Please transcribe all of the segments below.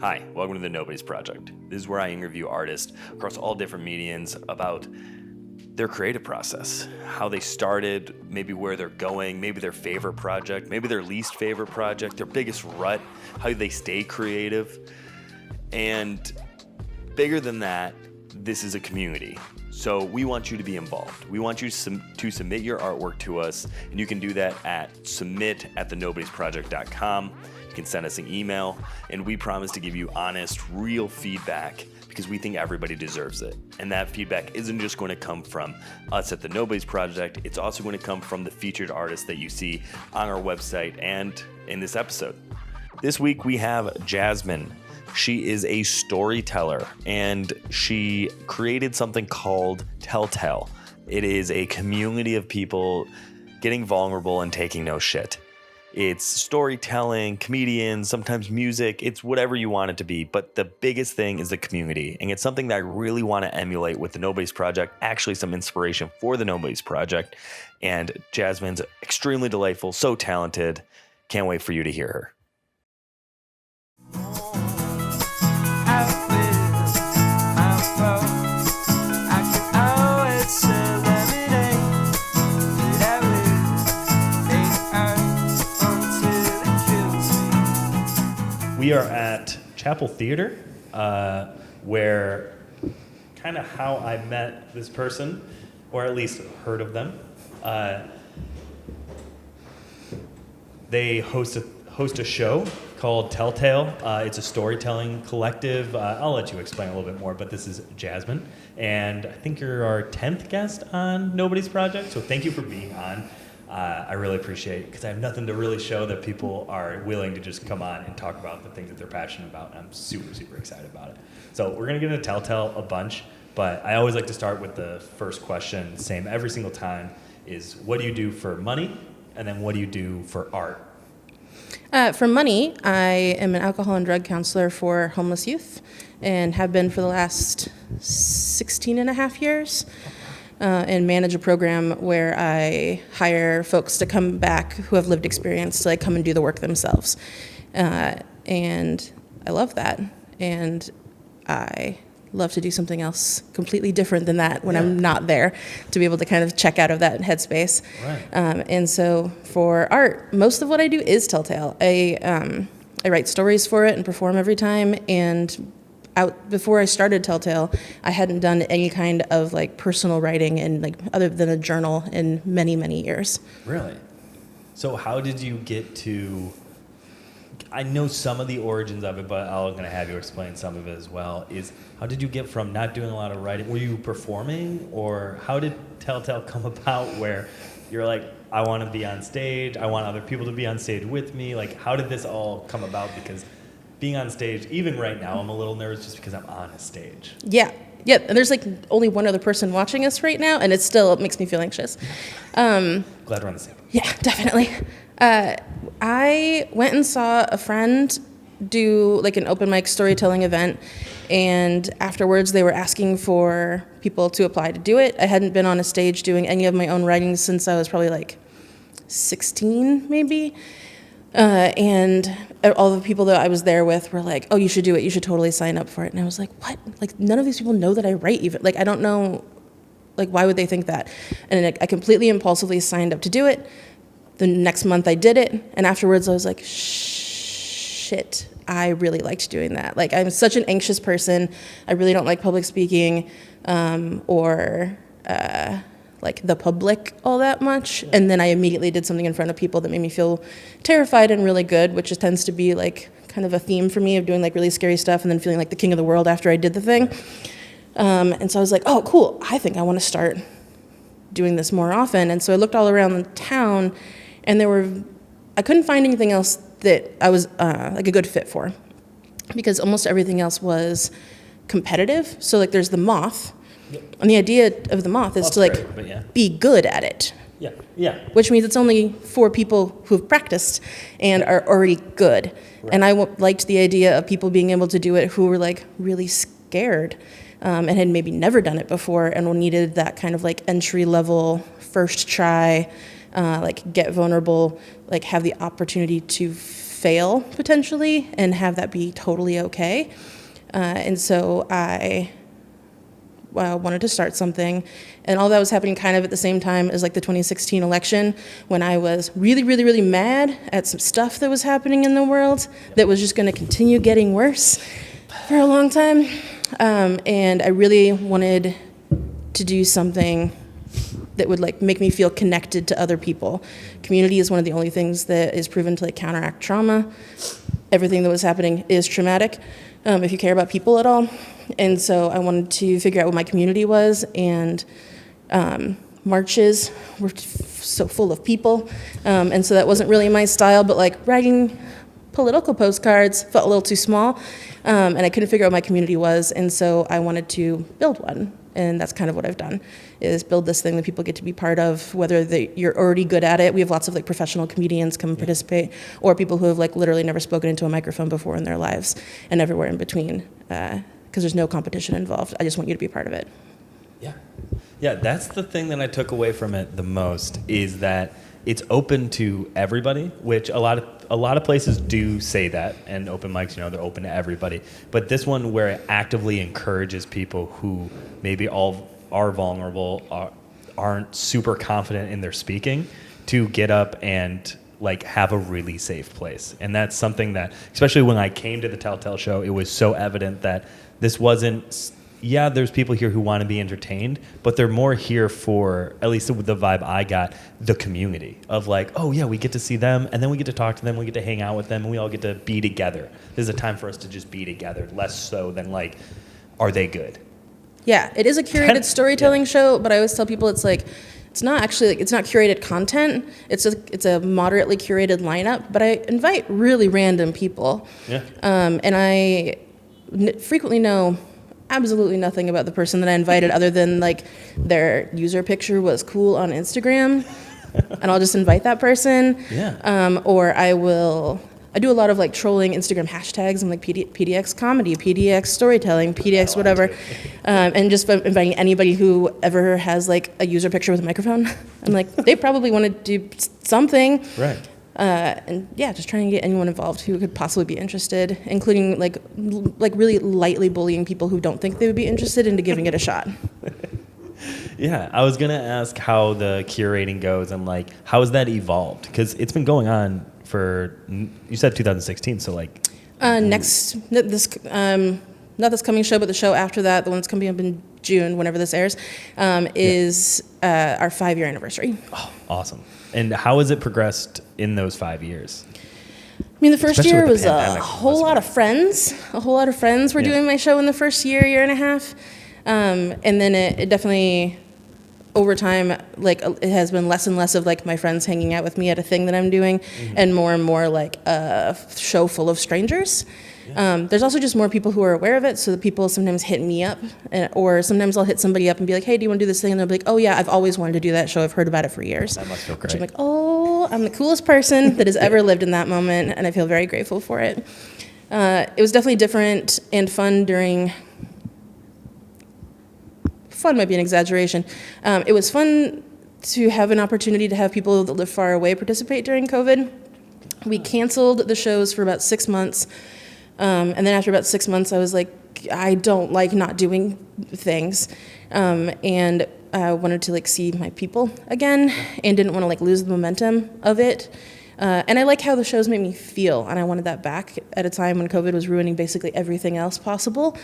Hi, welcome to the Nobodies Project. This is where I interview artists across all different mediums about their creative process, how they started, maybe where they're going, maybe their favorite project, maybe their least favorite project, their biggest rut, how they stay creative. And bigger than that, this is a community. So we want you to be involved. We want you to submit your artwork to us, and you can do that at submit@thenobodiesproject.com. You can send us an email, and we promise to give you honest, real feedback because we think everybody deserves it. And that feedback isn't just going to come from us at the Nobodies Project, it's also going to come from the featured artists that you see on our website and in this episode. This week we have Jasmine. She is a storyteller, and she created something called Telltale. It is a community of people getting vulnerable and taking no shit. It's storytelling, comedians, sometimes music. It's whatever you want it to be. But the biggest thing is the community. And it's something that I really want to emulate with the Nobodies Project. Actually, some inspiration for the Nobodies Project. And Jasmine's extremely delightful, so talented. Can't wait for you to hear her. We are at Chapel Theater, where kind of how I met this person, or at least heard of them. They host a show called Telltale. It's a storytelling collective. I'll let you explain a little bit more, but this is Jasmine, and I think you're our 10th guest on Nobodies Project, so thank you for being on. I really appreciate it because I have nothing to really show that people are willing to just come on and talk about the things that they're passionate about. And I'm super, super excited about it. So we're going to get into Telltale a bunch, but I always like to start with the first question, same every single time, is what do you do for money? And then what do you do for art? For money, I am an alcohol and drug counselor for homeless youth and have been for the last 16 and a half years. And manage a program where I hire folks to come back who have lived experience to come and do the work themselves. And I love that. And I love to do something else completely different than that when I'm not there, to be able to kind of check out of that headspace. Right. And so for art, most of what I do is Telltale. I write stories for it and perform every time, and before I started Telltale, I hadn't done any kind of personal writing and other than a journal in many, many years. Really? So how did you get to, I know some of the origins of it, but I'm going to have you explain some of it as well, is how did you get from not doing a lot of writing? Were you performing, or how did Telltale come about where you're like, I want to be on stage, I want other people to be on stage with me? How did this all come about? Because being on stage, even right now, I'm a little nervous just because I'm on a stage. Yeah. And there's only one other person watching us right now, and it makes me feel anxious. Glad we're on the same. Yeah, definitely. I went and saw a friend do an open mic storytelling event, and afterwards they were asking for people to apply to do it. I hadn't been on a stage doing any of my own writing since I was probably 16, maybe. And all the people that I was there with were like, oh, you should do it. You should totally sign up for it. And I was like, what? None of these people know that I write even. I don't know, why would they think that? And I completely impulsively signed up to do it. The next month I did it. And afterwards I was like, shit, I really liked doing that. I'm such an anxious person. I really don't like public speaking, or the public all that much. And then I immediately did something in front of people that made me feel terrified and really good, which tends to be kind of a theme for me of doing really scary stuff and then feeling like the king of the world after I did the thing. And so I was like, oh, cool. I think I want to start doing this more often. And so I looked all around the town, and I couldn't find anything else that I was a good fit for, because almost everything else was competitive. So there's the Moth. And the idea of the Moth is to be good at it. Yeah. Which means it's only for people who've practiced and are already good. Right. And I liked the idea of people being able to do it who were really scared, and had maybe never done it before and needed that kind of entry level first try, get vulnerable, have the opportunity to fail potentially and have that be totally okay. And so I wanted to start something, and all that was happening kind of at the same time as like the 2016 election, when I was really, really, really mad at some stuff that was happening in the world that was just going to continue getting worse for a long time. And I really wanted to do something that would like make me feel connected to other people. Community is one of the only things that is proven to like counteract trauma. Everything that was happening is traumatic, if you care about people at all. And so I wanted to figure out what my community was, and marches were so full of people. And so that wasn't really my style, but like writing political postcards felt a little too small, and I couldn't figure out what my community was. And so I wanted to build one. And that's kind of what I've done, is build this thing that people get to be part of, whether you're already good at it. We have lots of like professional comedians come and participate, or people who have like literally never spoken into a microphone before in their lives, and everywhere in between, because there's no competition involved. I just want you to be a part of it. Yeah, that's the thing that I took away from it the most, is that it's open to everybody, which a lot of places do say that, and open mics, they're open to everybody. But this one, where it actively encourages people who maybe all are vulnerable, aren't super confident in their speaking, to get up and like have a really safe place. And that's something that, especially when I came to the Telltale show, it was so evident that this wasn't, there's people here who want to be entertained, but they're more here for, at least the vibe I got, the community of like, oh yeah, we get to see them, and then we get to talk to them, we get to hang out with them, and we all get to be together. This is a time for us to just be together, less so than like, are they good? Yeah, it is a curated storytelling show, but I always tell people it's like, it's not actually, like, it's not curated content. It's a moderately curated lineup, but I invite really random people. Yeah. And I frequently know absolutely nothing about the person that I invited, other than like their user picture was cool on Instagram, and I'll just invite that person. Yeah. Or I do a lot of like trolling Instagram hashtags. I'm like PDX comedy, PDX storytelling, PDX whatever, and just inviting anybody who ever has like a user picture with a microphone. I'm like, they probably want to do something. Right. And yeah, just trying to get anyone involved who could possibly be interested, including like really lightly bullying people who don't think they would be interested into giving it a shot. Yeah, I was gonna ask how the curating goes, and like how has that evolved? Because it's been going on for, you said 2016, so like not this coming show, but the show after that, the one that's coming up in June, whenever this airs, is our 5-year anniversary. Oh, awesome. And how has it progressed in those 5 years? I mean, the first Especially year with was the a pandemic, whole lot of friends. A whole lot of friends were doing my show in the first year and a half. And then it definitely, over time, like it has been less and less of like my friends hanging out with me at a thing that I'm doing, and more like a show full of strangers. There's also just more people who are aware of it, so that people sometimes hit me up, or sometimes I'll hit somebody up and be like, hey, do you want to do this thing? And they'll be like, oh yeah, I've always wanted to do that show. I've heard about it for years. That must feel great. Which I'm like, oh, I'm the coolest person that has ever lived in that moment, and I feel very grateful for it. It was definitely different and fun during... Fun might be an exaggeration. It was fun to have an opportunity to have people that live far away participate during COVID. We canceled the shows for about 6 months. And then after about 6 months, I was like, I don't like not doing things. And I wanted to like see my people again, and didn't want to like lose the momentum of it. And I like how the shows made me feel, and I wanted that back at a time when COVID was ruining basically everything else possible.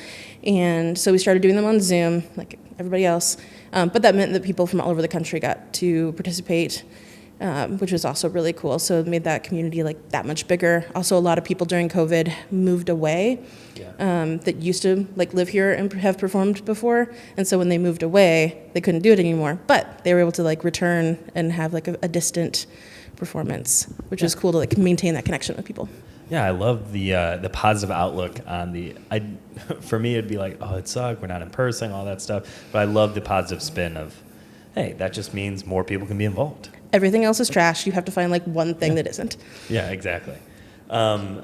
And so we started doing them on Zoom, like everybody else. But that meant that people from all over the country got to participate, which was also really cool. So it made that community like that much bigger. Also, a lot of people during COVID moved away that used to like live here and have performed before. And so when they moved away, they couldn't do it anymore. But they were able to like return and have like a distant performance, which is cool to like maintain that connection with people. Yeah, I love the positive outlook on for me, it'd be like, oh, it sucked, we're not in person, all that stuff. But I love the positive spin of, hey, that just means more people can be involved. Everything else is trash. You have to find like one thing that isn't. Yeah, exactly.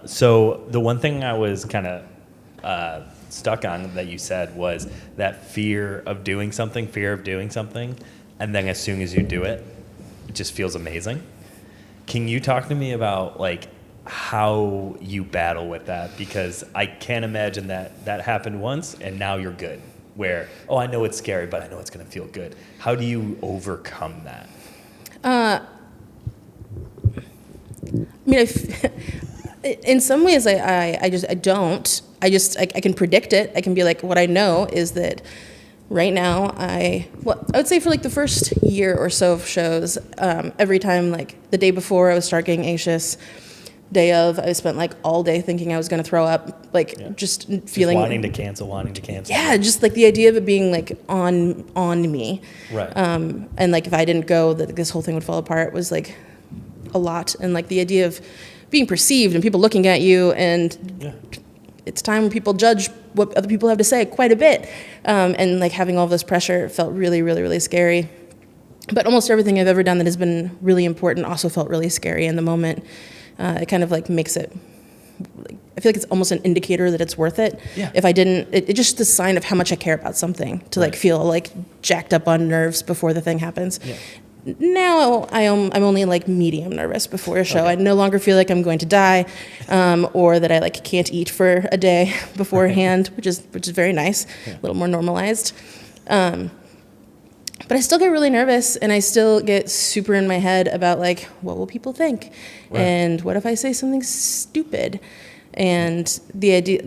So the one thing I was kind of stuck on that you said was that fear of doing something, and then as soon as you do it, it just feels amazing. Can you talk to me about like how you battle with that, because I can't imagine that happened once and now you're good. Where, oh, I know it's scary, but I know it's going to feel good. How do you overcome that? I mean, in some ways, I don't. I can predict it. I can be like, what I know is that right now, I would say for like the first year or so of shows, every time, like the day before I would start getting anxious, day of, I spent like all day thinking I was going to throw up, like just feeling. Just wanting to cancel. Yeah, just like the idea of it being like on me. Right. And like if I didn't go, that this whole thing would fall apart was like a lot. And like the idea of being perceived and people looking at you, and it's time when people judge what other people have to say quite a bit. And like having all this pressure felt really, really, really scary. But almost everything I've ever done that has been really important also felt really scary in the moment. It kind of like makes it, I feel like it's almost an indicator that it's worth it. Yeah. If I didn't, it's just a sign of how much I care about something to like feel like jacked up on nerves before the thing happens. Yeah. Now I'm only like medium nervous before a show. Okay. I no longer feel like I'm going to die, or that I like can't eat for a day beforehand, which is very nice, a little more normalized. But I still get really nervous, and I still get super in my head about like, what will people think? Right. And what if I say something stupid? And the idea,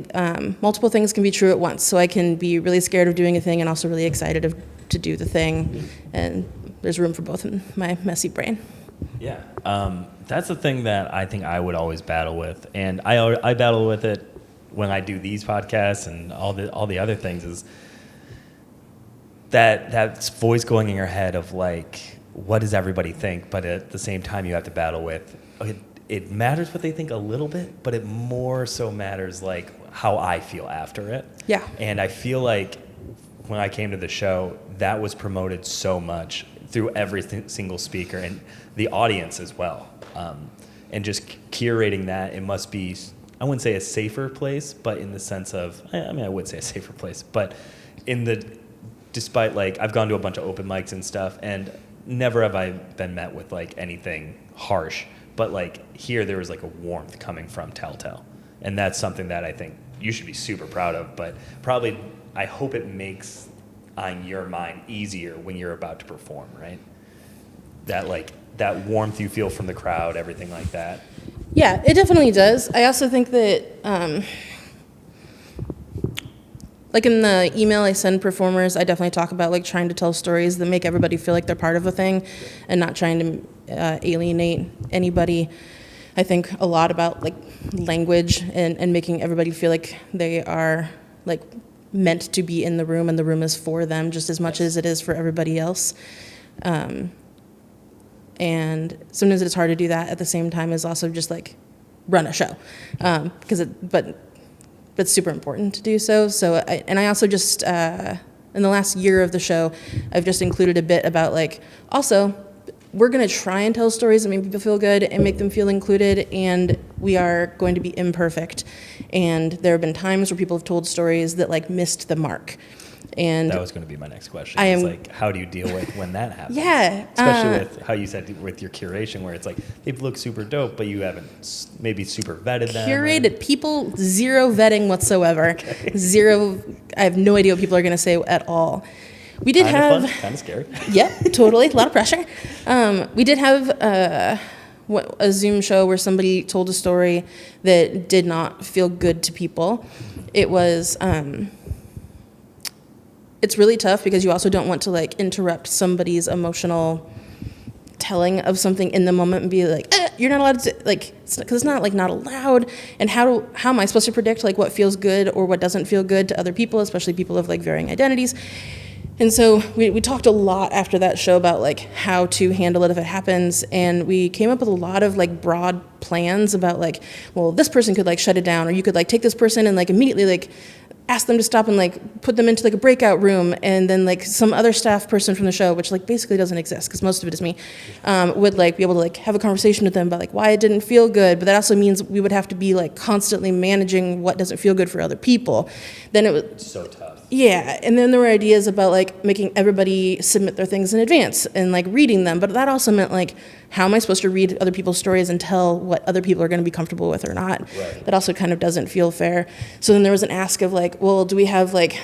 multiple things can be true at once. So I can be really scared of doing a thing and also really excited to do the thing. And there's room for both in my messy brain. Yeah. That's the thing that I think I would always battle with. And I battle with it when I do these podcasts and all the other things, is that voice going in your head of like, what does everybody think? But at the same time, you have to battle with, it matters what they think a little bit, but it more so matters like how I feel after it. Yeah. And I feel like when I came to the show, that was promoted so much through every single speaker and the audience as well. And just curating that, it must be, I wouldn't say a safer place, but in the sense of, I mean, I would say a safer place, but despite like, I've gone to a bunch of open mics and stuff, and never have I been met with like anything harsh, but like here there was like a warmth coming from Telltale. And that's something that I think you should be super proud of, but probably I hope it makes on your mind easier when you're about to perform, right? That warmth you feel from the crowd, everything like that. Yeah, it definitely does. I also think that, like in the email I send performers, I definitely talk about like trying to tell stories that make everybody feel like they're part of a thing and not trying to alienate anybody. I think a lot about like language and making everybody feel like they are like meant to be in the room and the room is for them just as much as it is for everybody else. And sometimes it's hard to do that at the same time as also just like run a show, but it's super important to do so. I also just, in the last year of the show, I've just included a bit about like, also, we're gonna try and tell stories that make people feel good and make them feel included, and we are going to be imperfect. And there have been times where people have told stories that like missed the mark. And that was going to be my next question. It's like, how do you deal with when that happens? Yeah. Especially with how you said with your curation, where it's like, they look super dope, but you haven't maybe super vetted them. Curated people, zero vetting whatsoever. Okay. Zero, I have no idea what people are going to say at all. We did have... Kind of scary. Yeah, totally. A lot of pressure. We did have a Zoom show where somebody told a story that did not feel good to people. It was... it's really tough because you also don't want to like interrupt somebody's emotional telling of something in the moment and be like, you're not allowed to, like, because it's not like not allowed. And how am I supposed to predict like what feels good or what doesn't feel good to other people, especially people of like varying identities? And so we talked a lot after that show about like how to handle it if it happens, and we came up with a lot of like broad plans about like, well, this person could like shut it down, or you could like take this person and like immediately like ask them to stop and like put them into like a breakout room, and then like some other staff person from the show, which like basically doesn't exist because most of it is me, would like be able to like have a conversation with them about like why it didn't feel good. But that also means we would have to be like constantly managing what doesn't feel good for other people. Then it was it's so tough. Yeah, and then there were ideas about like making everybody submit their things in advance and like reading them, but that also meant like how am I supposed to read other people's stories and tell what other people are going to be comfortable with or not? Right. That also kind of doesn't feel fair. So then there was an ask of like, well, do we have like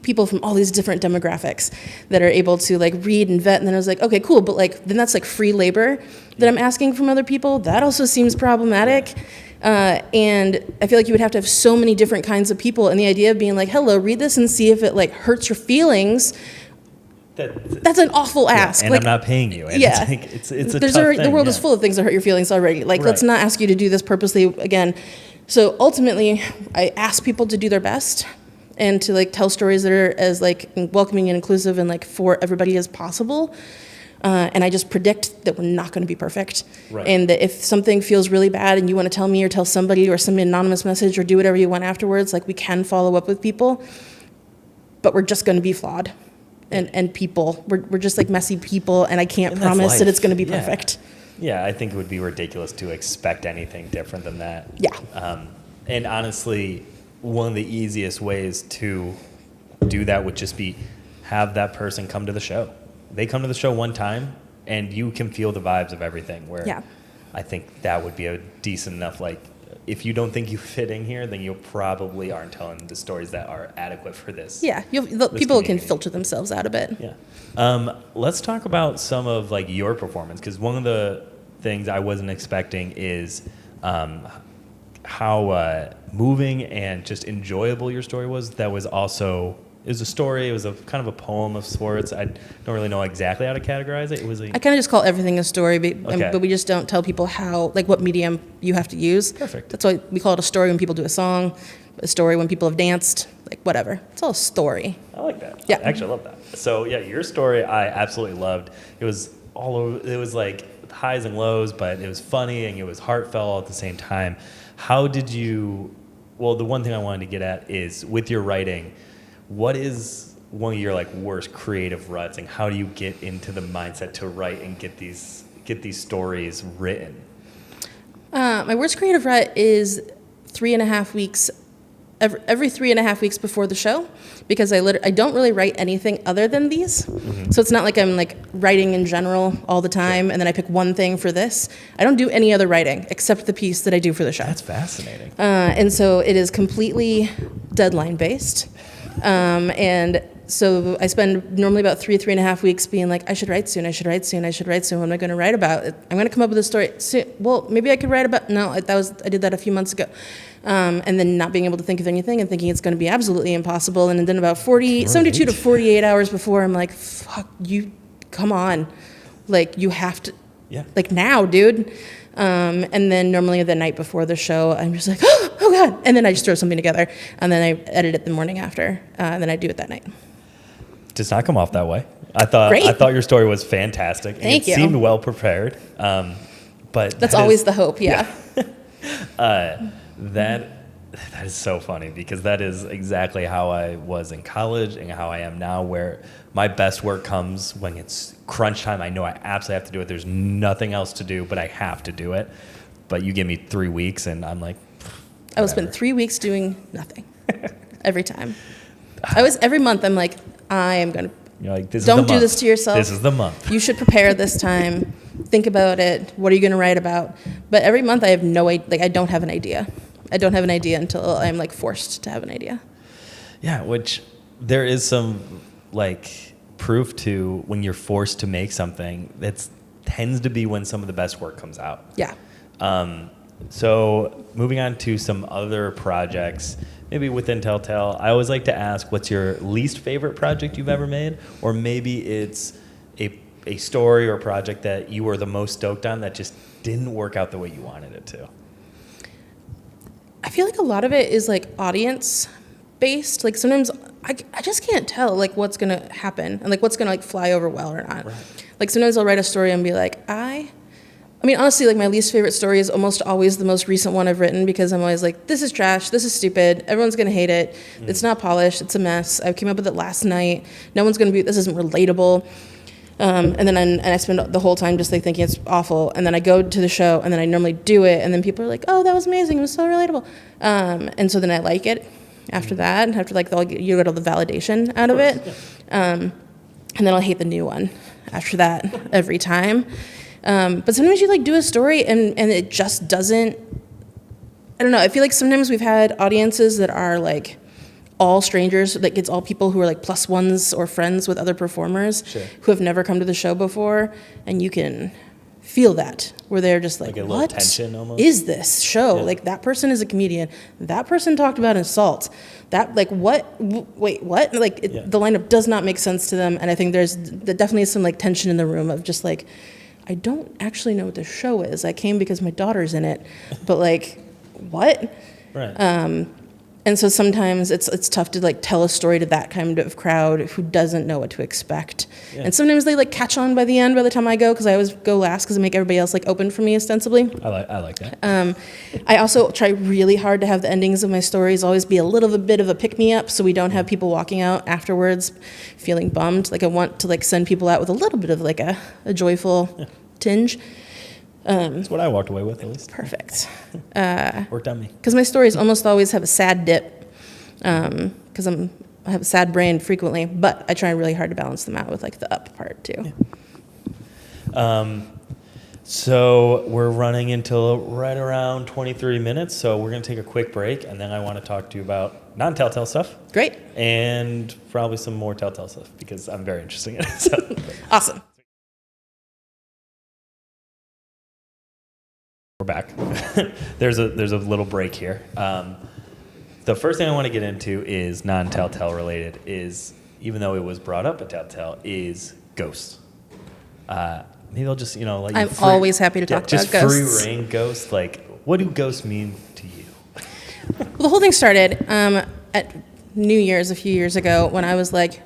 people from all these different demographics that are able to like read and vet? And then I was like, okay, cool, but like then that's like free labor that I'm asking from other people. That also seems problematic. And I feel like you would have to have so many different kinds of people, and the idea of being like, hello, read this and see if it like hurts your feelings. That's an awful ask. And like, I'm not paying you. And yeah, it's a tough thing. The world is full of things that hurt your feelings already. Like, let's not ask you to do this purposely again. So ultimately, I ask people to do their best and to like tell stories that are as like welcoming and inclusive and like for everybody as possible. And I just predict that we're not going to be perfect. Right. And that if something feels really bad and you want to tell me or tell somebody or send me an anonymous message or do whatever you want afterwards, like we can follow up with people, but we're just going to be flawed. And people, we're just like messy people, and I can't promise that it's going to be perfect. Yeah, I think it would be ridiculous to expect anything different than that. Yeah. And honestly, one of the easiest ways to do that would just be have that person come to the show. They come to the show one time, and you can feel the vibes of everything. Where I think that would be a decent enough, like, if you don't think you fit in here, then you probably aren't telling the stories that are adequate for this. Yeah, people can filter themselves out a bit. Yeah. Let's talk about some of like your performance, because one of the things I wasn't expecting is how moving and just enjoyable your story was. That was also, it was a story. It was a kind of a poem of sorts. I don't really know exactly how to categorize it. It was. I kind of just call everything a story, but we just don't tell people how, like, what medium you have to use. Perfect. That's why we call it a story when people do a song, a story when people have danced, like whatever. It's all a story. I like that. Yeah. Actually, I love that. So yeah, your story I absolutely loved. It was all over. It was like highs and lows, but it was funny and it was heartfelt all at the same time. How did you? Well, the one thing I wanted to get at is with your writing. What is one of your like worst creative ruts, and how do you get into the mindset to write and get these stories written? My worst creative rut is 3.5 weeks. Every 3.5 weeks before the show, because I don't really write anything other than these. Mm-hmm. So it's not like I'm like writing in general all the time, sure. And then I pick one thing for this. I don't do any other writing except the piece that I do for the show. That's fascinating. And so it is completely deadline based. And so I spend normally about 3.5 weeks being like, I should write soon. What am I going to write about? I'm going to come up with a story soon. Well, maybe I could write about, no, I did that a few months ago. And then not being able to think of anything and thinking it's going to be absolutely impossible. And then about 72 to 48 hours before, I'm like, fuck you, come on. Like, you have to, like now, dude. And then normally the night before the show, I'm just like, oh God. And then I just throw something together, and then I edit it the morning after, and then I do it that night. Does not come off that way. I thought your story was fantastic. Thank you. It seemed well prepared. But that's always the hope. Yeah. That is so funny, because that is exactly how I was in college and how I am now, where my best work comes when it's crunch time. I know I absolutely have to do it. There's nothing else to do, but I have to do it. But you give me 3 weeks and I'm like, whatever. I will spend 3 weeks doing nothing every time. Every month I'm like, I am going to, you're like, don't do this to yourself. This is the month. You should prepare this time. Think about it. What are you going to write about? But every month I have no idea. Like, I don't have an idea. I don't have an idea until I'm like forced to have an idea. Yeah, which there is some like proof to when you're forced to make something. That tends to be when some of the best work comes out. Yeah. So moving on to some other projects, maybe within Telltale, I always like to ask, what's your least favorite project you've ever made? Or maybe it's a story or project that you were the most stoked on that just didn't work out the way you wanted it to. I feel like a lot of it is like audience based. Like sometimes I just can't tell like what's going to happen and like what's going to like fly over well or not. Right. Like sometimes I'll write a story and be like, I mean, honestly, like my least favorite story is almost always the most recent one I've written, because I'm always like, this is trash, this is stupid, everyone's going to hate it, It's not polished, it's a mess, I came up with it last night, no one's going to this isn't relatable. And then I spend the whole time just like thinking it's awful, and then I go to the show, and then I normally do it, and then people are like, oh, that was amazing, it was so relatable. And so then I like it after that, after like you get all the validation out of it. And then I'll hate the new one after that every time. But sometimes you like do a story and it just doesn't, I don't know. I feel like sometimes we've had audiences that are like all strangers, like it's all people who are like plus ones or friends with other performers who have never come to the show before, and you can feel that where they're just like, a little what tension almost. is this show? Like that person is a comedian. That person talked about assault. That like what? Wait, what? Like the lineup does not make sense to them, and I think there definitely is some like tension in the room of just like, I don't actually know what the show is. I came because my daughter's in it, but like, what? Right. And so sometimes it's tough to like tell a story to that kind of crowd who doesn't know what to expect. Yeah. And sometimes they like catch on by the end by the time I go, because I always go last because I make everybody else like open for me ostensibly. I like that. I also try really hard to have the endings of my stories always be a little bit of a pick-me-up, so we don't have people walking out afterwards feeling bummed. Like I want to like send people out with a little bit of like a joyful tinge. That's what I walked away with, at least. Perfect. Worked on me. Because my stories almost always have a sad dip, because I have a sad brain frequently, but I try really hard to balance them out with like the up part too. Yeah. So we're running until right around 23 minutes, so we're going to take a quick break, and then I want to talk to you about non-telltale stuff. Great. And probably some more telltale stuff, because I'm very interested in it. So. Awesome. We're back. There's a little break here. The first thing I want to get into is non-telltale related, is, even though it was brought up at Telltale, is ghosts. Maybe I'll just, let you I'm always happy to talk about just ghosts. free reign ghosts. Like, what do ghosts mean to you? Well, the whole thing started at New Year's a few years ago when I was like,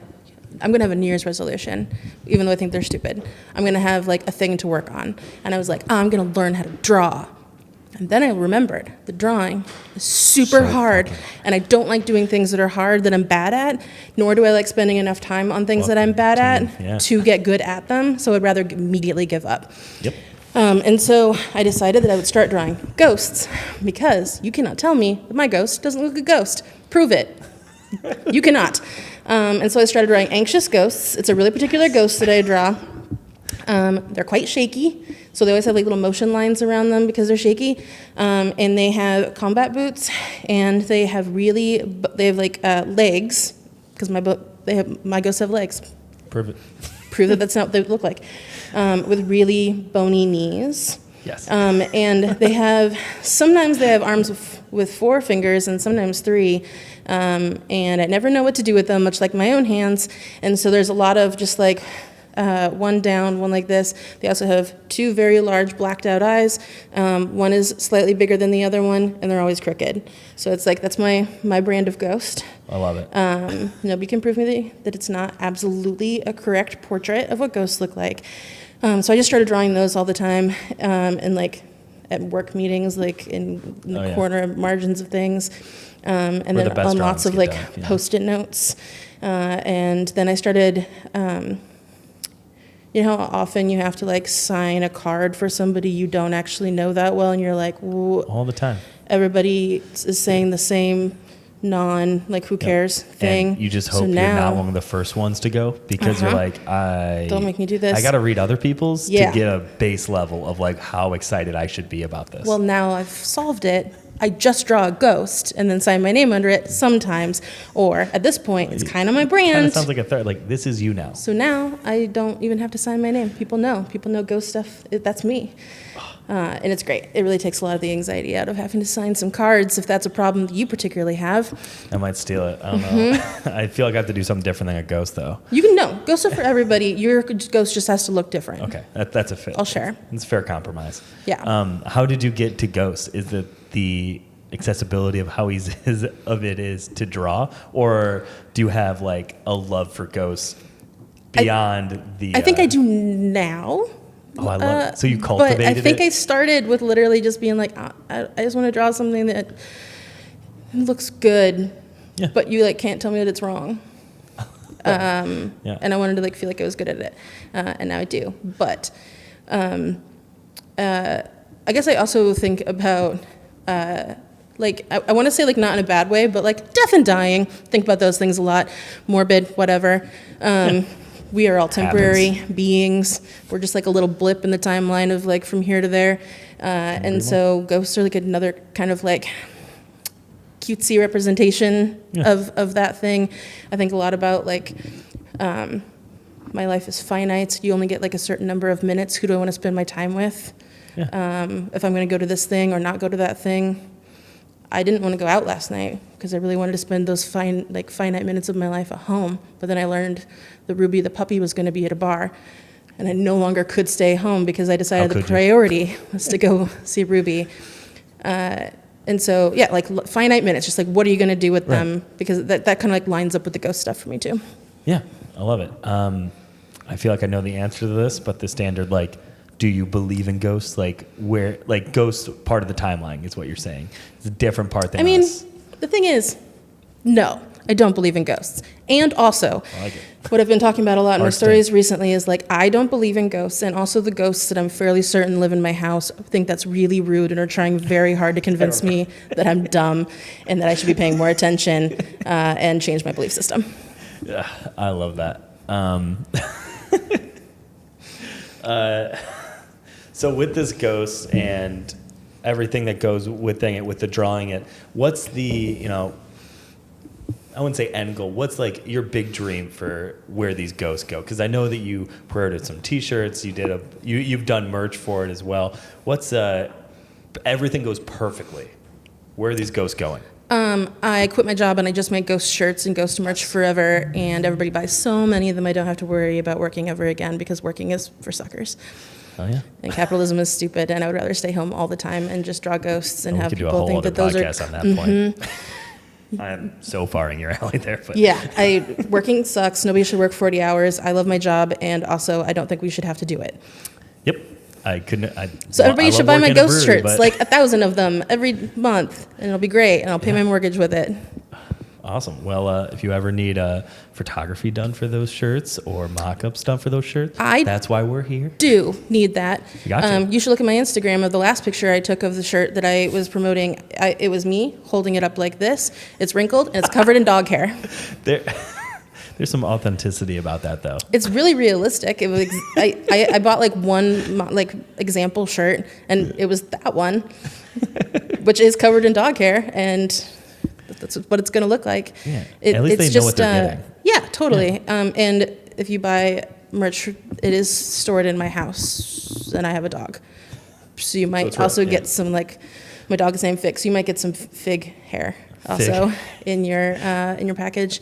I'm going to have a New Year's resolution, even though I think they're stupid. I'm going to have like a thing to work on. And I was like, I'm going to learn how to draw. And then I remembered the drawing is super hard, and I don't like doing things that are hard that I'm bad at, nor do I like spending enough time on things that I'm bad at to get good at them, so I'd rather immediately give up. Yep. And so I decided that I would start drawing ghosts, because you cannot tell me that my ghost doesn't look like a ghost. Prove it. You cannot. And so I started drawing anxious ghosts. It's a really particular ghost that I draw. They're quite shaky, so they always have like little motion lines around them because they're shaky. And they have combat boots, and they have like legs, because my ghosts have legs. Prove it. Prove that that's not what they look like. With really bony knees. Yes. And sometimes they have arms with 4 fingers and sometimes 3. And I never know what to do with them, much like my own hands. And so there's a lot of just like one down, one like this. They also have 2 very large blacked out eyes. One is slightly bigger than the other one, and they're always crooked. So it's like, that's my brand of ghost. I love it. Nobody can prove me that it's not absolutely a correct portrait of what ghosts look like. So I just started drawing those all the time, and like at work meetings, like in the corner margins of things, and Where then on lots of like Post-it notes. And then I started, you know how often you have to like sign a card for somebody you don't actually know that well, and you're like, all the time. Everybody is saying the same like who cares thing. And you just hope you're not one of the first ones to go, because you're like, don't make me do this. I got to read other people's to get a base level of like how excited I should be about this. Well, now I've solved it. I just draw a ghost and then sign my name under it sometimes, or at this point, it's kind of my brand. Kind of sounds like a third. Like, this is you now. So now I don't even have to sign my name. People know ghost stuff. That's me. And it's great. It really takes a lot of the anxiety out of having to sign some cards, if that's a problem that you particularly have. I might steal it. I don't know. I feel like I have to do something different than a ghost, though. You can know. Ghosts are for everybody. Your ghost just has to look different. Okay, that's a fit. I'll share. It's a fair compromise. Yeah. How did you get to ghosts? Is it the accessibility of how easy it is to draw, or do you have like a love for ghosts beyond the? I think I do now. Oh, I love it. So you cultivated it? But I think I started with literally just being like, I just want to draw something that looks good, but you like can't tell me that it's wrong. And I wanted to like feel like I was good at it, and now I do. But I guess I also think about like I want to say like not in a bad way, but like death and dying. Think about those things a lot. Morbid, whatever. we are all temporary beings. We're just like a little blip in the timeline of like from here to there. And so ghosts are like another kind of like cutesy representation of that thing. I think a lot about like, my life is finite. You only get like a certain number of minutes. Who do I want to spend my time with? If I'm going to go to this thing or not go to that thing. I didn't want to go out last night because I really wanted to spend those finite minutes of my life at home. But then I learned that Ruby the puppy was going to be at a bar, and I no longer could stay home because I decided the priority was to go see Ruby. And so, yeah, like finite minutes, just like what are you going to do with them? Because that kind of like lines up with the ghost stuff for me too. Yeah, I love it. I feel like I know the answer to this, but the standard like, do you believe in ghosts? Like where, like ghosts part of the timeline is what you're saying. It's a different part than us. I mean, the thing is, no, I don't believe in ghosts. And also, what I've been talking about a lot in my stories recently is like, I don't believe in ghosts. And also the ghosts that I'm fairly certain live in my house think that's really rude and are trying very hard to convince me that I'm dumb and that I should be paying more attention and change my belief system. Yeah, I love that. So with this ghost and everything that goes with it, with the drawing it, what's the, I wouldn't say end goal. What's like your big dream for where these ghosts go? Because I know that you promoted some T-shirts. You've done merch for it as well. What's everything goes perfectly. Where are these ghosts going? I quit my job and I just make ghost shirts and ghost merch forever. And everybody buys so many of them. I don't have to worry about working ever again because working is for suckers. Oh yeah. And capitalism is stupid, and I would rather stay home all the time and just draw ghosts and have people think that those are. We could do a whole other podcast on that point. I am so far in your alley there, but yeah, working sucks. Nobody should work 40 hours. I love my job, and also I don't think we should have to do it. Yep, I couldn't. So everybody should buy my ghost shirts, like 1,000 of them every month, and it'll be great, and I'll pay my mortgage with it. Awesome. Well, if you ever need photography done for those shirts or mock-ups done for those shirts, that's why we're here. Do need that. Gotcha. You should look at my Instagram of the last picture I took of the shirt that I was promoting. It was me holding it up like this. It's wrinkled and it's covered in dog hair. There's some authenticity about that, though. It's really realistic. It was. I bought like one example shirt, and it was that one, which is covered in dog hair, and that's what it's going to look like. Yeah. At least they know what they're getting. Yeah, totally. Yeah. And if you buy merch, it is stored in my house, and I have a dog, so you might also get some like my dog's name Fig. So you might get some fig hair also in your package.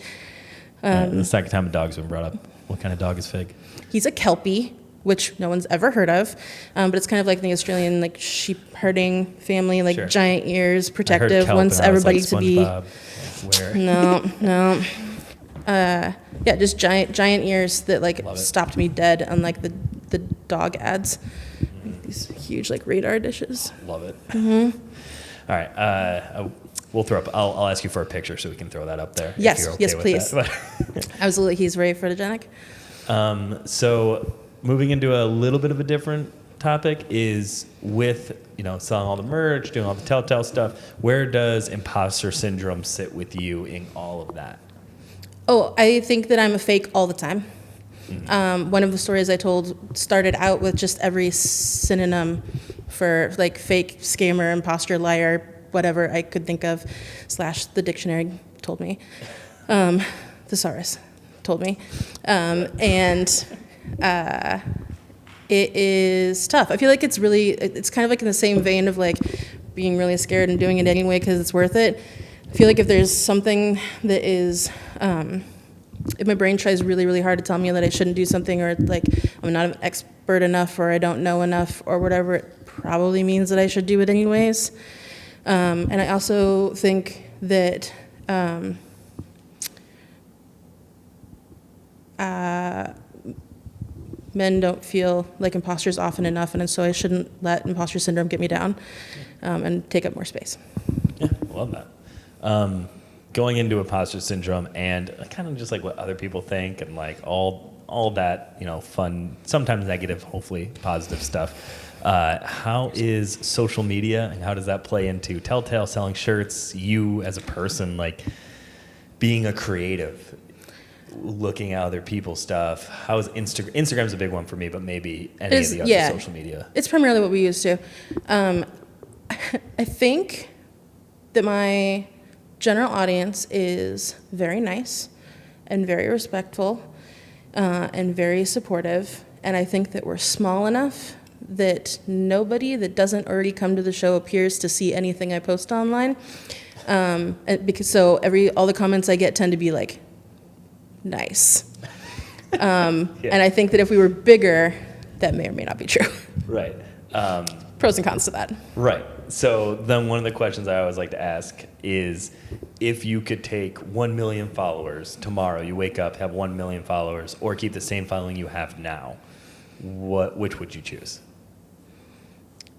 The second time a dog's been brought up. What kind of dog is Fig? He's a Kelpie, which no one's ever heard of, but it's kind of like the Australian like sheep herding family, like giant ears, protective, wants everybody to be. No. Yeah, just giant ears that like stopped me dead on like the dog ads. These huge like radar dishes. Love it. Mm-hmm. All right. We'll throw up. I'll ask you for a picture so we can throw that up there. Yes, if you're okay yes, with please. That. Absolutely, he's very photogenic. So moving into a little bit of a different topic is with selling all the merch, doing all the telltale stuff. Where does imposter syndrome sit with you in all of that? Oh, I think that I'm a fake all the time. Mm-hmm. One of the stories I told started out with just every synonym for like fake, scammer, imposter, liar, whatever I could think of, / the dictionary told me. Thesaurus told me. It is tough. I feel like it's kind of like in the same vein of like being really scared and doing it anyway because it's worth it. I feel like if there's something that is, if my brain tries really, really hard to tell me that I shouldn't do something or like I'm not an expert enough or I don't know enough or whatever, it probably means that I should do it anyways. And I also think that men don't feel like imposters often enough, and so I shouldn't let imposter syndrome get me down and take up more space. Yeah, I love that. Going into imposter syndrome and kind of just like what other people think and like all that, fun, sometimes negative, hopefully positive stuff. How is social media and how does that play into Telltale, selling shirts, you as a person, like being a creative? looking at other people's stuff. How is Instagram's a big one for me, but maybe any of the other social media. It's primarily what we use too. I think that my general audience is very nice and very respectful and very supportive. And I think that we're small enough that nobody that doesn't already come to the show appears to see anything I post online. And because all the comments I get tend to be like, nice. And I think that if we were bigger, that may or may not be true. Right. Pros and cons to that. Right. So then one of the questions I always like to ask is, if you could take 1 million followers tomorrow, you wake up, have 1 million followers, or keep the same following you have now, which would you choose?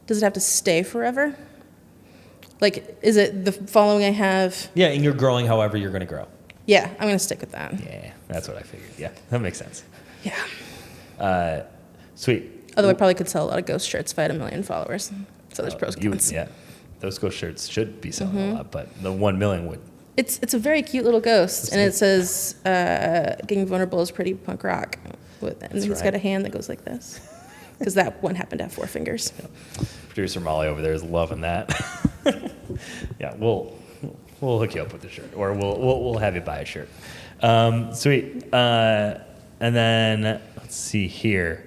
Does it have to stay forever? Like, is it the following I have? Yeah, and you're growing however you're going to grow. Yeah, I'm going to stick with that. Yeah, that's what I figured. Yeah, that makes sense. Yeah. Sweet. Although I probably could sell a lot of ghost shirts if I had 1 million followers. So there's pros and cons. Yeah, those ghost shirts should be selling a lot, but the 1 million would. It's a very cute little ghost, and it says, "Getting vulnerable is pretty punk rock." And he's got a hand that goes like this, because that one happened to have 4 fingers. Yeah. Producer Molly over there is loving that. Yeah, we'll hook you up with a shirt, or we'll have you buy a shirt. Sweet. And then let's see here.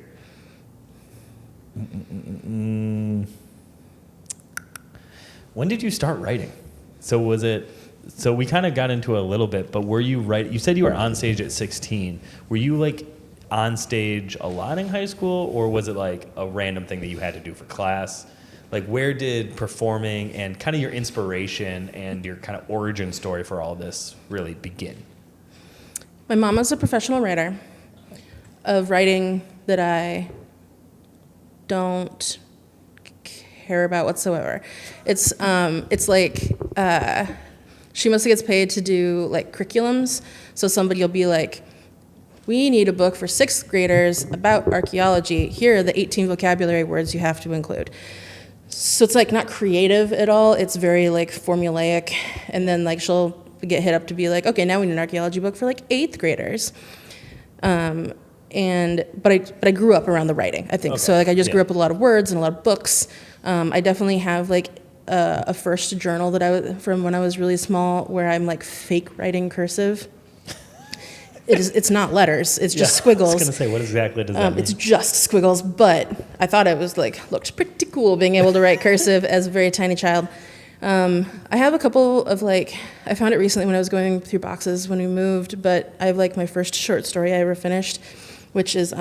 When did you start writing? So we kind of got into it a little bit, but were you you said you were on stage at 16. Were you like on stage a lot in high school, or was it like a random thing that you had to do for class? Like, where did performing and kind of your inspiration and your kind of origin story for all this really begin? My mom was a professional writer of writing that I don't care about whatsoever. It's like she mostly gets paid to do like curriculums. So somebody will be like, we need a book for 6th graders about archaeology. Here are the 18 vocabulary words you have to include. So it's like not creative at all. It's very like formulaic. And then like she'll get hit up to be like, okay, now we need an archaeology book for like 8th graders. But I grew up around the writing, I think. Okay. So like I just grew up with a lot of words and a lot of books. I definitely have like a first journal that from when I was really small, where I'm like fake writing cursive. It's not letters, it's just squiggles. I was gonna say, what exactly does that mean? It's just squiggles, but I thought it was looked pretty cool being able to write cursive as a very tiny child. I have a couple of I found it recently when I was going through boxes when we moved, but I have my first short story I ever finished, which is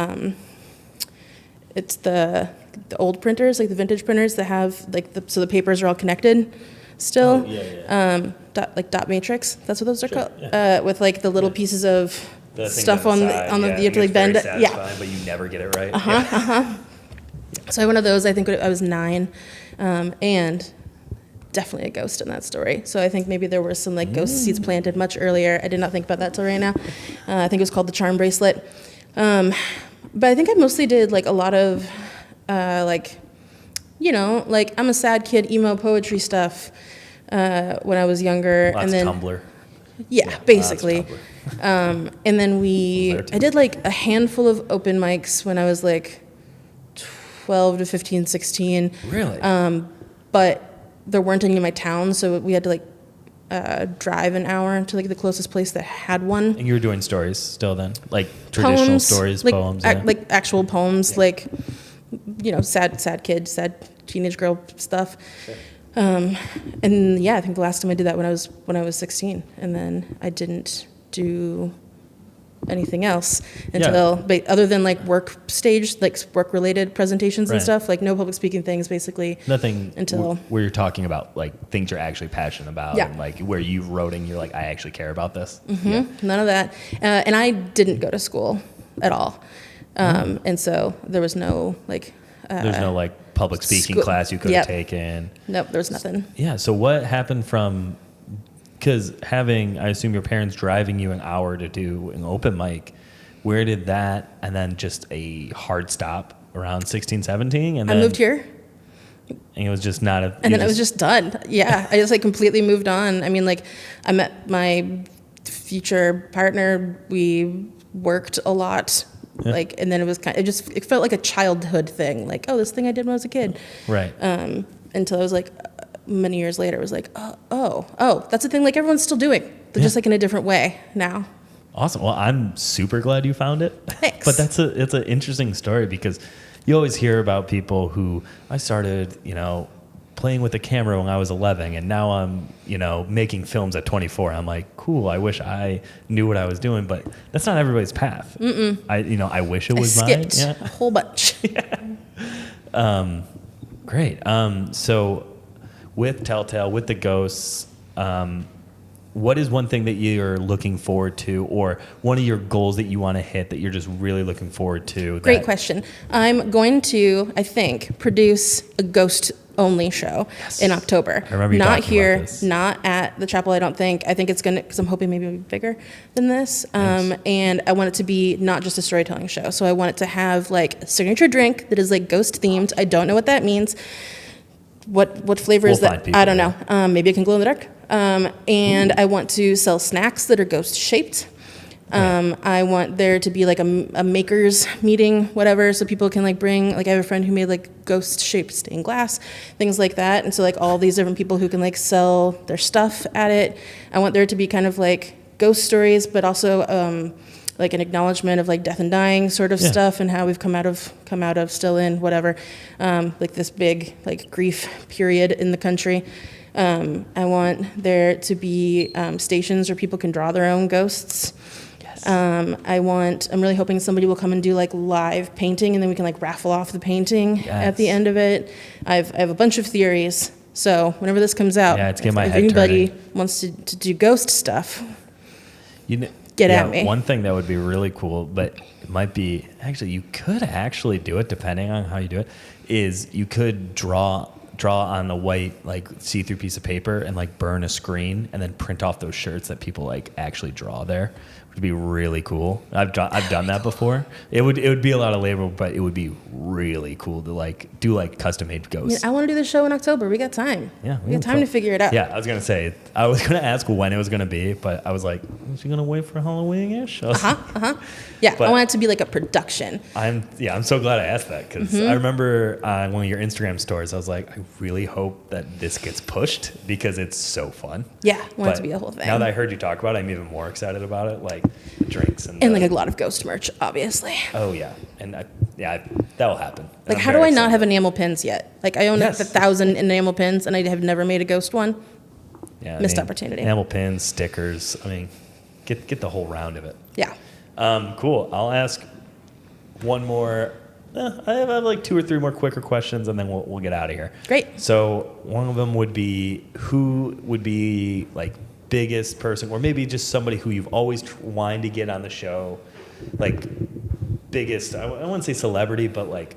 it's the old printers, the vintage printers that have so the papers are all connected still. Dot matrix, that's what those are called. Yeah. With the little pieces of stuff on the you have to bend it. Yeah, but you never get it right. So I had one of those. I think I was 9, and definitely a ghost in that story. So I think maybe there were some ghost seeds planted much earlier. I did not think about that till right now. I think it was called the charm bracelet. But I think I mostly did a lot of I'm a sad kid emo poetry stuff when I was younger. Lots and then Tumblr. Yeah, basically. And then I did a handful of open mics when I was 12 to 15, 16. Really? But there weren't any in my town, so we had to drive an hour to the closest place that had one. And you were doing stories still then? Traditional poems, stories, poems? Actual poems, yeah. Sad kid, sad teenage girl stuff. Sure. And I think the last time I did that when I was 16, and then I didn't do anything else until, but other than work stage, work related presentations and stuff, no public speaking things, basically. Nothing until where you're talking about things you're actually passionate about, and where you've wrote and you're I actually care about this. Mm-hmm. Yeah. None of that, and I didn't go to school at all, and so there was no there's no public speaking class you could have taken. Nope, there's nothing. Yeah. So what happened from? Because I assume your parents driving you an hour to do an open mic, where did that, and then just a hard stop around 16, 17? And then I moved here. And it was just not And then I was just done. Yeah, I just completely moved on. I mean, I met my future partner, we worked a lot. Like, and then it felt like a childhood thing. Like, oh, this thing I did when I was a kid. Right. Until I was like, many years later, it was like, oh, that's a thing like everyone's still doing. They're just like in a different way now. Awesome. Well, I'm super glad you found it. Thanks. But it's an interesting story because you always hear about people who I started, playing with a camera when I was 11 and now I'm, making films at 24. I'm like, cool, I wish I knew what I was doing, but that's not everybody's path. Mm-mm. I wish it was I mine. skipped a whole bunch. Great. So with Telltale, with the ghosts, what is one thing that you're looking forward to, or one of your goals that you want to hit that you're just really looking forward to? Great question. I'm going to, I think, produce a ghost-only show in October. I remember you not talking here, about this. not at the chapel. I don't think. I think it's gonna, because I'm hoping maybe it'll be bigger than this. Nice. And I want it to be not just a storytelling show. So I want it to have like a signature drink that is like ghost themed. I don't know what that means. What flavor is that? I don't know. Maybe it can glow in the dark. And I want to sell snacks that are ghost shaped. I want there to be like a makers meeting, whatever, so people can like bring, like I have a friend who made like ghost shaped stained glass, things like that. And so like all these different people who can like sell their stuff at it. I want there to be kind of like ghost stories, but also like an acknowledgement of like death and dying sort of stuff and how we've come out of still in whatever, like this big like grief period in the country. I want there to be stations where people can draw their own ghosts. Yes. I'm really hoping somebody will come and do like live painting, and then we can like raffle off the painting at the end of it. I have a bunch of theories. So whenever this comes out, it's getting my if head anybody turning. wants to do ghost stuff, get at me. One thing that would be really cool, but it might be, actually, you could actually do it depending on how you do it, is you could draw on a white like see-through piece of paper and like burn a screen and then print off those shirts that people like actually draw there. Would be really cool. I've done that before. It would be a lot of labor, but it would be really cool to like do like custom made ghosts. I want to do the show in October. We got time. Yeah, we got time to figure it out. Yeah, I was gonna ask when it was gonna be, but I was like, is she gonna wait for Halloween-ish? Yeah, But I want it to be like a production. I'm so glad I asked that because I remember on one of your Instagram stories, I was like, I really hope that this gets pushed because it's so fun. Yeah, I want it to be a whole thing. Now that I heard you talk about it, I'm even more excited about it. Like the drinks and like a lot of ghost merch, obviously. Oh yeah, and that will happen. Like, how do I not have enamel pins yet? Like, I own 1,000 enamel pins, and I have never made a ghost one. Yeah, missed opportunity. Enamel pins, stickers. I mean, get the whole round of it. Yeah. Cool. I'll ask one more. I have like 2 or 3 more quicker questions, and then we'll get out of here. Great. So one of them would be, who would be like biggest person, or maybe just somebody who you've always wanted to get on the show, like biggest, I wouldn't say celebrity, but like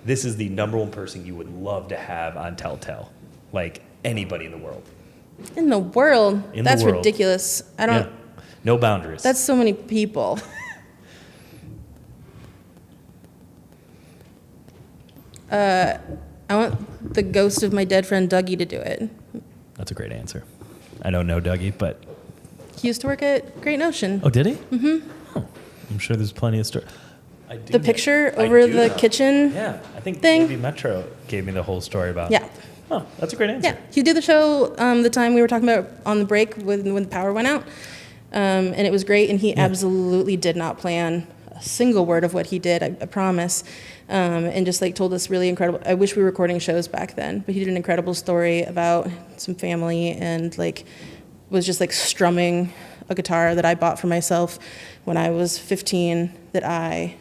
this is the number one person you would love to have on Telltale, like anybody in the world. In the world? That's world. ridiculous. I don't... Yeah. No boundaries. That's so many people. I want the ghost of my dead friend Dougie to do it. That's a great answer. I don't know Dougie, but... He used to work at Great Notion. Oh, did he? Mm-hmm. Oh, I'm sure there's plenty of stories. The picture over the kitchen. Yeah, I think thing. maybe Metro gave me the whole story about. Yeah. Oh, that's a great answer. Yeah, he did the show the time we were talking about on the break when the power went out, and it was great. And he absolutely did not plan a single word of what he did. I promise. And just like told us really incredible. I wish we were recording shows back then, but he did an incredible story about some family and like was just like strumming a guitar that I bought for myself when I was 15 that I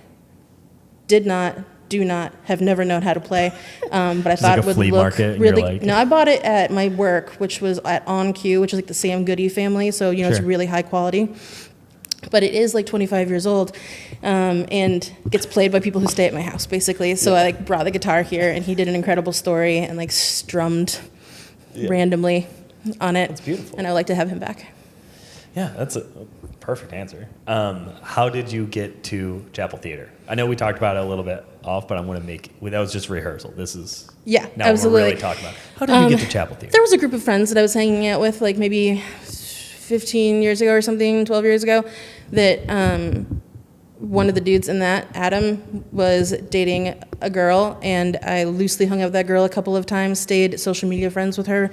have never known how to play, but I thought like it would flea look market, really. like... No, I bought it at my work, which was at On Cue, which is like the Sam Goody family, so it's really high quality. But it is like 25 years old, and gets played by people who stay at my house, basically. So I like brought the guitar here, and he did an incredible story and like strummed randomly on it. That's beautiful. And I would like to have him back. Yeah, that's a perfect answer. How did you get to Chapel Theater? I know we talked about it a little bit off, but I want to that was just rehearsal. This is now absolutely. we're really talking about. How did you get to Chapel Theater? There was a group of friends that I was hanging out with, like maybe 15 years ago or something, 12 years ago, that one of the dudes in that, Adam, was dating a girl, and I loosely hung out with that girl a couple of times, stayed social media friends with her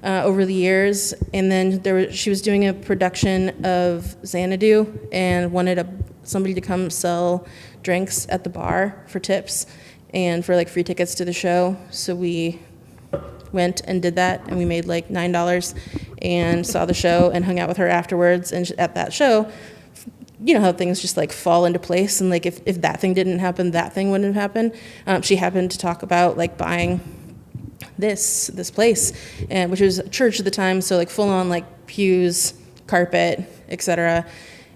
over the years, and then she was doing a production of Xanadu and wanted somebody to come sell drinks at the bar for tips and for like free tickets to the show. So we went and did that, and we made like $9 and saw the show and hung out with her afterwards. And at that show, you know how things just like fall into place, and like if that thing didn't happen, that thing wouldn't have happened. She happened to talk about like buying this place, and which was a church at the time, so like full on like pews, carpet, etc.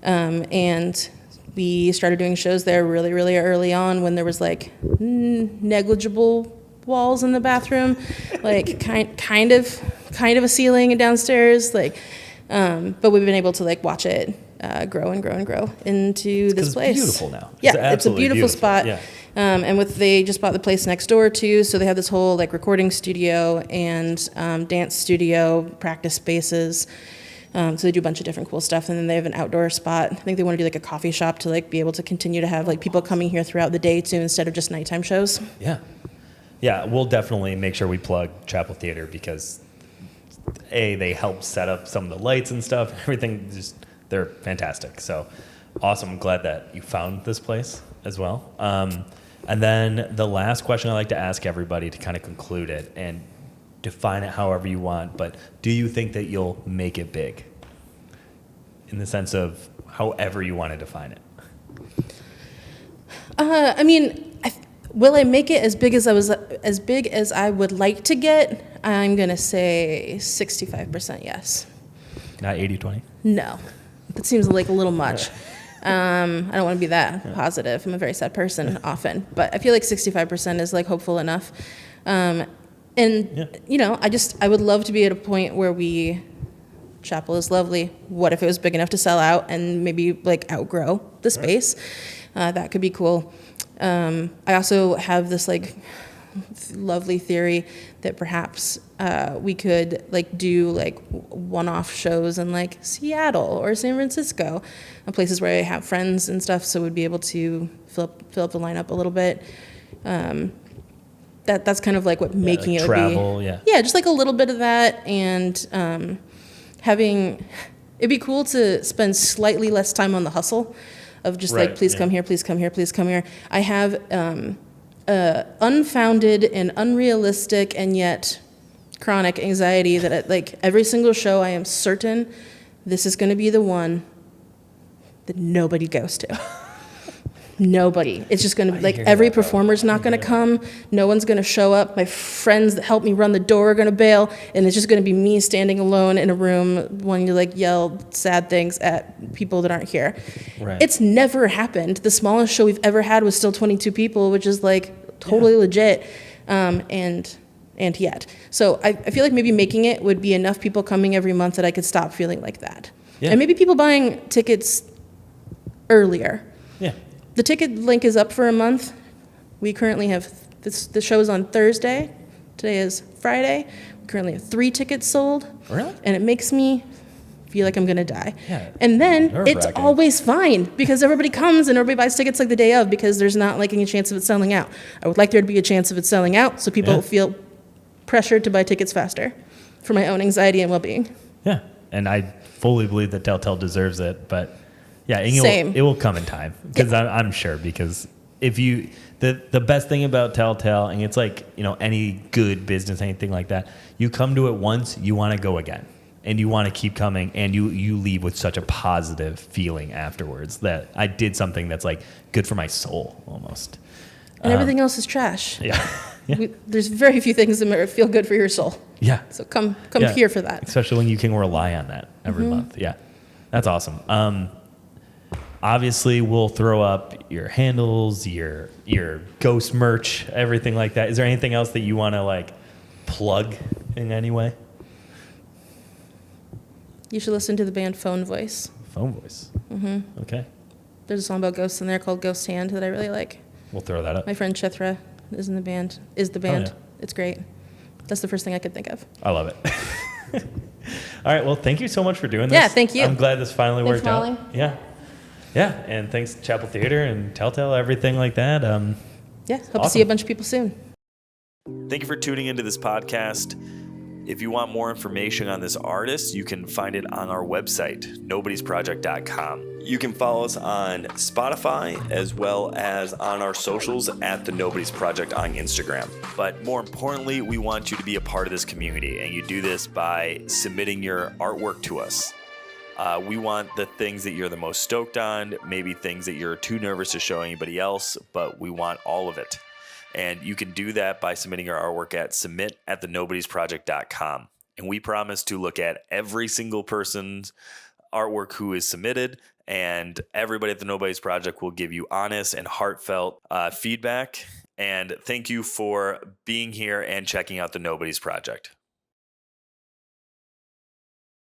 And we started doing shows there really, really early on when there was like negligible walls in the bathroom, like kind of a ceiling downstairs, like. But we've been able to like watch it grow and grow and grow into this place. It's beautiful now. Yeah, it's a beautiful spot. Yeah. And they just bought the place next door too, so they have this whole like recording studio and dance studio, practice spaces. So they do a bunch of different cool stuff, and then they have an outdoor spot. I think they want to do like a coffee shop to like be able to continue to have like people coming here throughout the day too, instead of just nighttime shows. Yeah. Yeah, we'll definitely make sure we plug Chapel Theater because they help set up some of the lights and stuff. Everything, they're fantastic. So awesome. I'm glad that you found this place as well. And then the last question I like to ask everybody to kind of conclude it and define it however you want, but do you think that you'll make it big? In the sense of however you want to define it. I mean, will I make it as big as I would like to get? I'm gonna say 65% yes. Not 80-20? No, that seems like a little much. I don't want to be that positive. I'm a very sad person often, but I feel like 65% is like hopeful enough. You know, I would love to be at a point where Chapel is lovely. What if it was big enough to sell out and maybe like outgrow the space? That could be cool. I also have this like lovely theory that perhaps we could like do like one-off shows in like Seattle or San Francisco, places where I have friends and stuff, so we'd be able to fill up the lineup a little bit. That's kind of like what making like it travel, would be. Yeah, just like a little bit of that, and it'd be cool to spend slightly less time on the hustle of just like, please come here, please come here, please come here. I have unfounded and unrealistic and yet chronic anxiety that at like every single show I am certain this is going to be the one that nobody goes to. Nobody. It's just going to be like every performer's not going to come. No one's going to show up. My friends that help me run the door are going to bail. And it's just going to be me standing alone in a room wanting to like yell sad things at people that aren't here. Right. It's never happened. The smallest show we've ever had was still 22 people, which is like totally legit. And yet. So I feel like maybe making it would be enough people coming every month that I could stop feeling like that. Yeah. And maybe people buying tickets earlier. Yeah. The ticket link is up for a month. We currently have, the show is on Thursday. Today is Friday. We currently have 3 tickets sold. Really? And it makes me feel like I'm going to die. Yeah. And then it's always fine because everybody comes and everybody buys tickets like the day of because there's not like any chance of it selling out. I would like there to be a chance of it selling out so people feel pressured to buy tickets faster for my own anxiety and well-being. Yeah. And I fully believe that Telltale deserves it, but yeah, it will come in time because I'm sure, because if the best thing about Telltale, and it's like, you know, any good business, anything like that, you come to it once, you want to go again and you want to keep coming, and you leave with such a positive feeling afterwards that I did something that's like good for my soul almost. And everything else is trash. Yeah. There's very few things that feel good for your soul. Yeah. So come here for that. Especially when you can rely on that every month. Yeah. That's awesome. Obviously, we'll throw up your handles, your ghost merch, everything like that. Is there anything else that you want to like plug in any way? You should listen to the band Phone Voice. Phone Voice. Mm-hmm. Okay. There's a song about ghosts in there called Ghost Hand that I really like. We'll throw that up. My friend Chithra is the band. Oh, yeah. It's great. That's the first thing I could think of. I love it. All right. Well, thank you so much for doing this. Yeah, thank you. I'm glad this finally Thanks, worked out. Molly. Yeah. Yeah. And thanks to Chapel Theater and Telltale, everything like that. Yeah, hope to Awesome. see a bunch of people soon. Thank you for tuning into this podcast. If you want more information on this artist, you can find it on our website, nøbodiesproject.com. You can follow us on Spotify as well as on our socials at the Nobodies Project on Instagram. But more importantly, we want you to be a part of this community, and you do this by submitting your artwork to us. We want the things that you're the most stoked on, maybe things that you're too nervous to show anybody else, but we want all of it. And you can do that by submitting your artwork at submit@thenobodiesproject.com. And we promise to look at every single person's artwork who is submitted, and everybody at the Nobodies Project will give you honest and heartfelt feedback. And thank you for being here and checking out the Nobodies Project.